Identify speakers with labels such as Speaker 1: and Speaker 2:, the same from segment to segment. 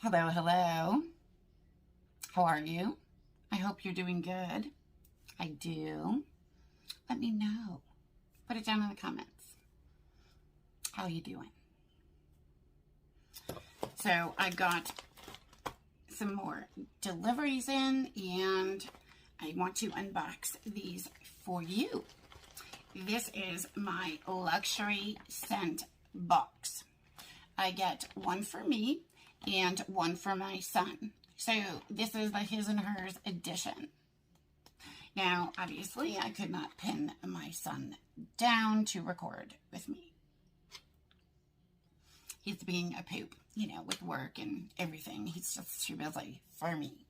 Speaker 1: Hello, hello. How are you? I hope you're doing good. I do. Let me know. Put it down in the comments. How are you doing? So I got some more deliveries in, and I want to unbox these for you. This is my luxury scent box. I get one for me and one for my son. So this is the his and hers edition. Now, obviously, I could not pin my son down to record with me. He's being a poop, with work and everything. He's just too busy for me.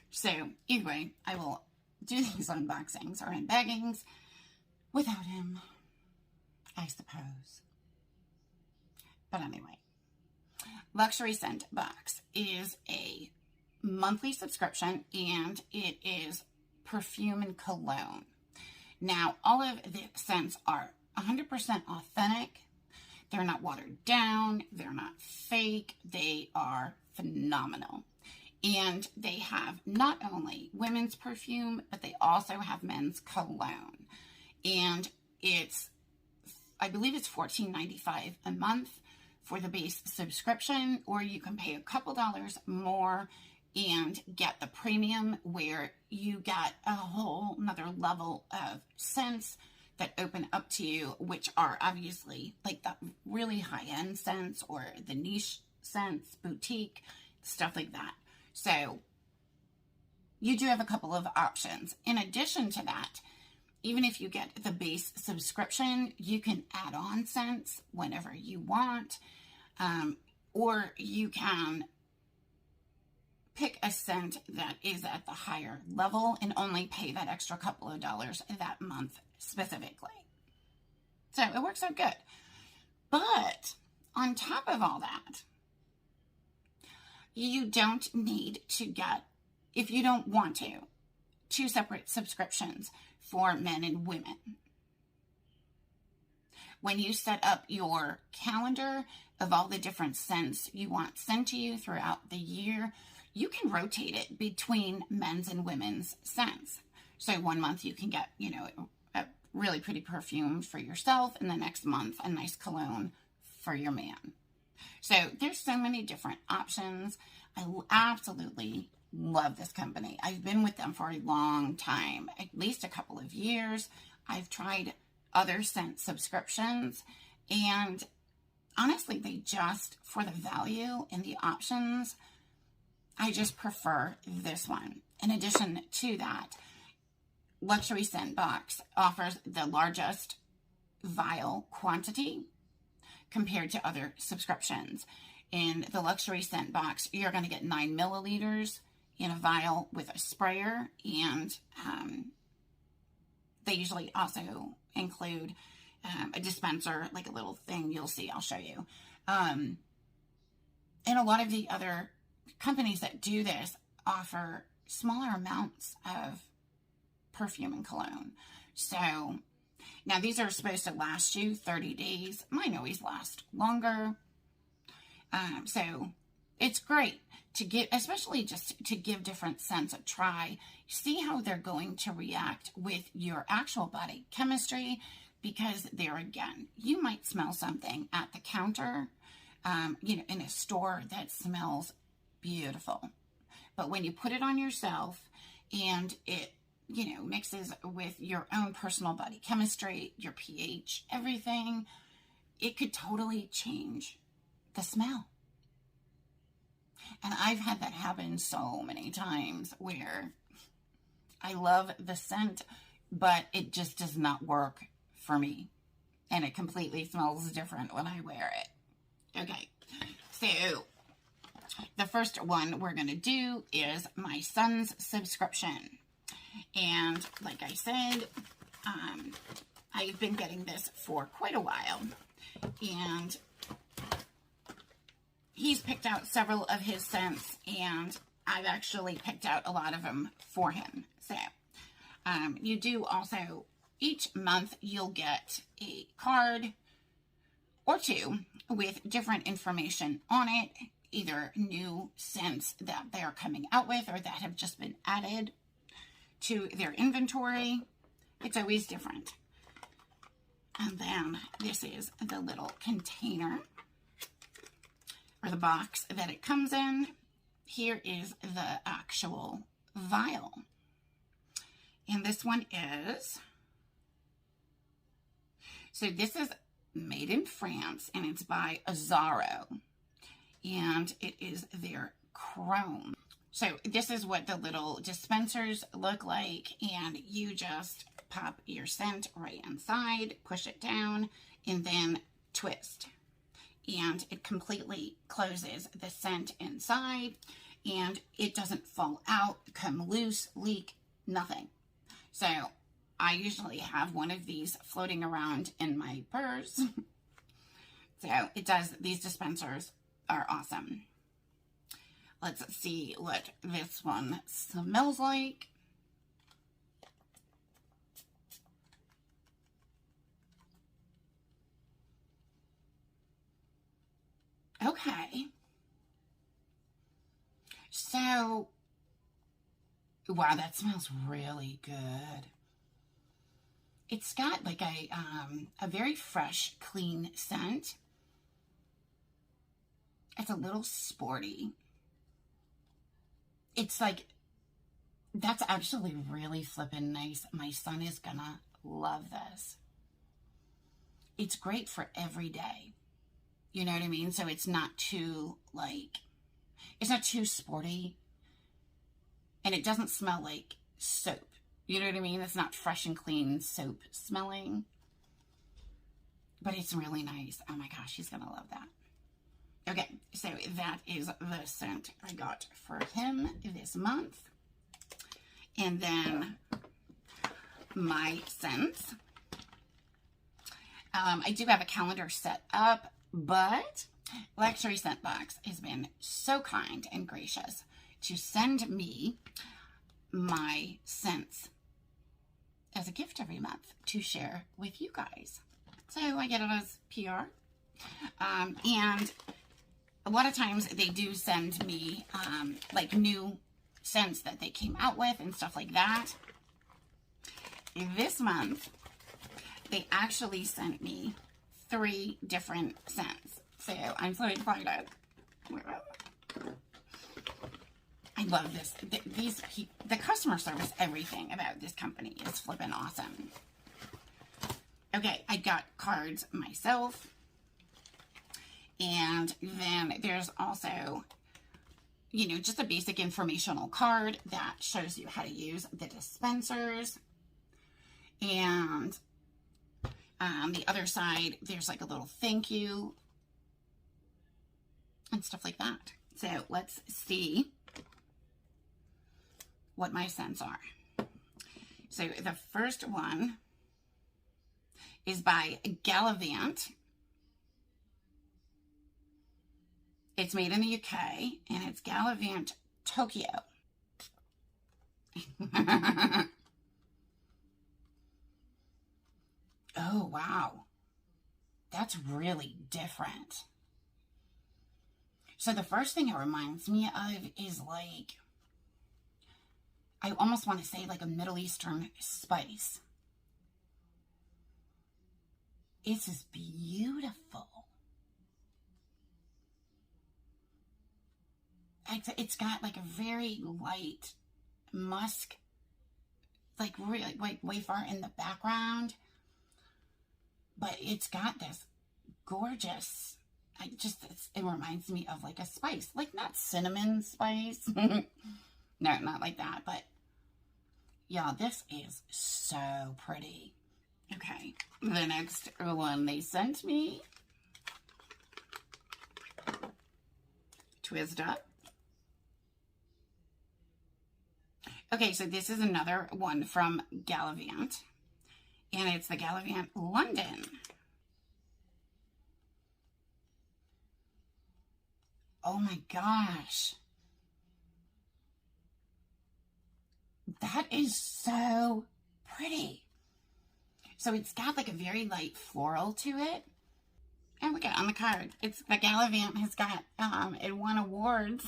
Speaker 1: So anyway, I will do these unboxings or unbaggings without him, I suppose. But anyway, Luxury Scent Box is a monthly subscription, and it is perfume and cologne. Now, all of the scents are 100% authentic. They're not watered down. They're not fake. They are phenomenal. And they have not only women's perfume, but they also have men's cologne. And I believe it's $14.95 a month for the base subscription, or you can pay a couple dollars more and get the premium, where you get a whole nother level of scents that open up to you, which are obviously like the really high-end scents or the niche scents, boutique, stuff like that. So you do have a couple of options. In addition to that, even if you get the base subscription, you can add on scents whenever you want, or you can pick a scent that is at the higher level and only pay that extra couple of dollars that month specifically. So it works out good. But on top of all that, you don't need to get, if you don't want to, 2 separate subscriptions for men and women. When you set up your calendar of all the different scents you want sent to you throughout the year, you can rotate it between men's and women's scents. So one month you can get, a really pretty perfume for yourself, and the next month a nice cologne for your man. So there's so many different options. I absolutely love this company. I've been with them for a long time, at least a couple of years. I've tried other scent subscriptions, and honestly, they just, for the value and the options, I just prefer this one. In addition to that, Luxury Scent Box offers the largest vial quantity compared to other subscriptions. In the Luxury Scent Box, you're going to get 9 milliliters in a vial with a sprayer, and they usually also include a dispenser, like a little thing you'll see, I'll show you. And a lot of the other companies that do this offer smaller amounts of perfume and cologne. So now these are supposed to last you 30 days. Mine always last longer. So it's great to get, especially just to give different scents a try. See how they're going to react with your actual body chemistry, because there again, you might smell something at the counter, in a store that smells beautiful. But when you put it on yourself and it, mixes with your own personal body chemistry, your pH, everything, it could totally change the smell. And I've had that happen so many times, where I love the scent, but it just does not work for me. And it completely smells different when I wear it. Okay, so the first one we're going to do is my son's subscription. And like I said, I've been getting this for quite a while. And he's picked out several of his scents, and I've actually picked out a lot of them for him. So you do also, each month you'll get a card or two with different information on it, either new scents that they're coming out with or that have just been added to their inventory. It's always different. And then this is the little container or the box that it comes in. Here is the actual vial. And this one is, so this is made in France and it's by Azzaro. And it is their chrome. So this is what the little dispensers look like, and you just pop your scent right inside, push it down, and then twist. And it completely closes the scent inside, and it doesn't fall out, come loose, leak, nothing. So I usually have one of these floating around in my purse. So it does, these dispensers are awesome. Let's see what this one smells like. Okay. So, wow, that smells really good. It's got like a very fresh, clean scent. It's a little sporty. It's like, that's actually really flippin' nice. My son is gonna love this. It's great for every day. You know what I mean? So it's not too, like, it's not too sporty. And it doesn't smell like soap. You know what I mean? It's not fresh and clean soap smelling. But it's really nice. Oh my gosh, he's gonna love that. Okay, so that is the scent I got for him this month. And then my scents. I do have a calendar set up, but Luxury Scent Box has been so kind and gracious to send me my scents as a gift every month to share with you guys. So I get it as PR. And a lot of times they do send me like new scents that they came out with and stuff like that. This month, they actually sent me 3 different scents. So I'm so excited. I love this. The customer service, everything about this company is flippin' awesome. Okay, I got cards myself. And then there's also, you know, just a basic informational card that shows you how to use the dispensers. And the other side, there's like a little thank you and stuff like that. So let's see what my scents are. So the first one is by Gallivant. It's made in the UK, and it's Gallivant Tokyo. Oh, wow. That's really different. So the first thing it reminds me of is like, I almost want to say like a Middle Eastern spice. This is beautiful. It's got like a very light musk, like really like way far in the background, but it's got this gorgeous, it reminds me of like a spice, like not cinnamon spice. No, not like that, but yeah, this is so pretty. Okay, the next one they sent me, Twist Up. Okay, so this is another one from Gallivant, and it's the Gallivant London. Oh my gosh. That is so pretty. So it's got like a very light floral to it. And look at on the card. It's the Gallivant has got, it won awards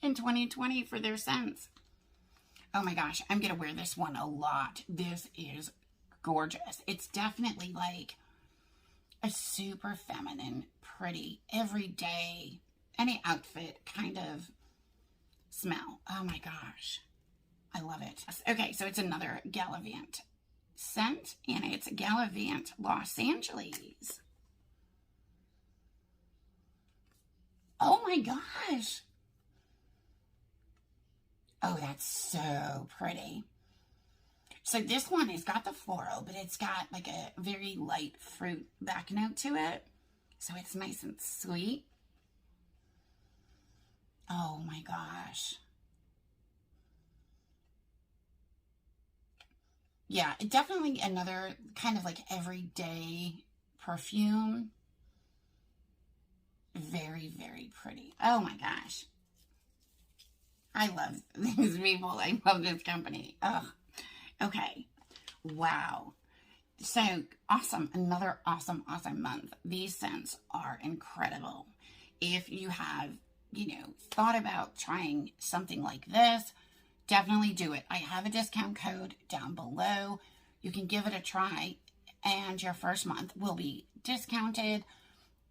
Speaker 1: in 2020 for their scents. Oh my gosh, I'm going to wear this one a lot. This is gorgeous. It's definitely like a super feminine, pretty, everyday, any outfit kind of smell. Oh my gosh. I love it. Okay, so it's another Gallivant scent, and it's Gallivant Los Angeles. Oh my gosh. Oh, that's so pretty. So this one has got the floral, but it's got like a very light fruit back note to it. So it's nice and sweet. Oh my gosh. Yeah, definitely another kind of like everyday perfume. Very, very pretty. Oh my gosh. I love these people. I love this company. Ugh. Okay. Wow. So awesome. Another awesome, awesome month. These scents are incredible. If you have, thought about trying something like this, definitely do it. I have a discount code down below. You can give it a try, and your first month will be discounted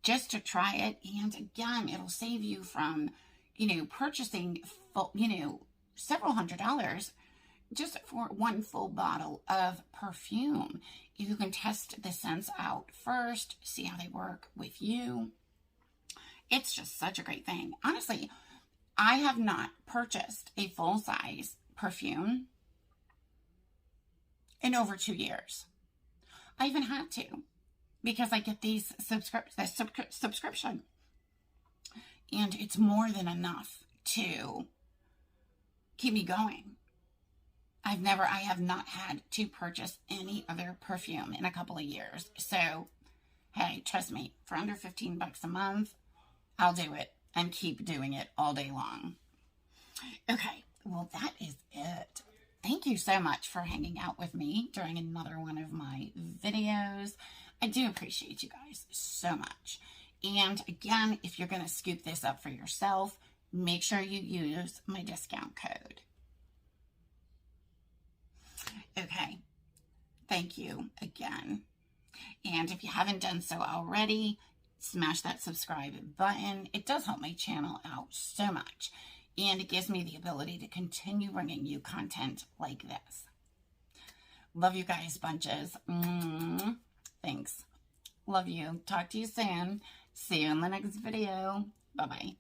Speaker 1: just to try it. And again, it'll save you from, purchasing full, several $100s just for one full bottle of perfume. You can test the scents out first, see how they work with you. It's just such a great thing. Honestly, I have not purchased a full-size perfume in over 2 years. I even had to, because I get these subscription, and it's more than enough to keep me going. I have not had to purchase any other perfume in a couple of years. So, hey, trust me, for under $15 a month, I'll do it and keep doing it all day long. Okay, well, that is it. Thank you so much for hanging out with me during another one of my videos. I do appreciate you guys so much. And again, if you're going to scoop this up for yourself, make sure you use my discount code. Okay, thank you again. And if you haven't done so already, smash that subscribe button. It does help my channel out so much, and it gives me the ability to continue bringing you content like this. Love you guys bunches. Thanks. Love you. Talk to you soon. See you in the next video. Bye-bye.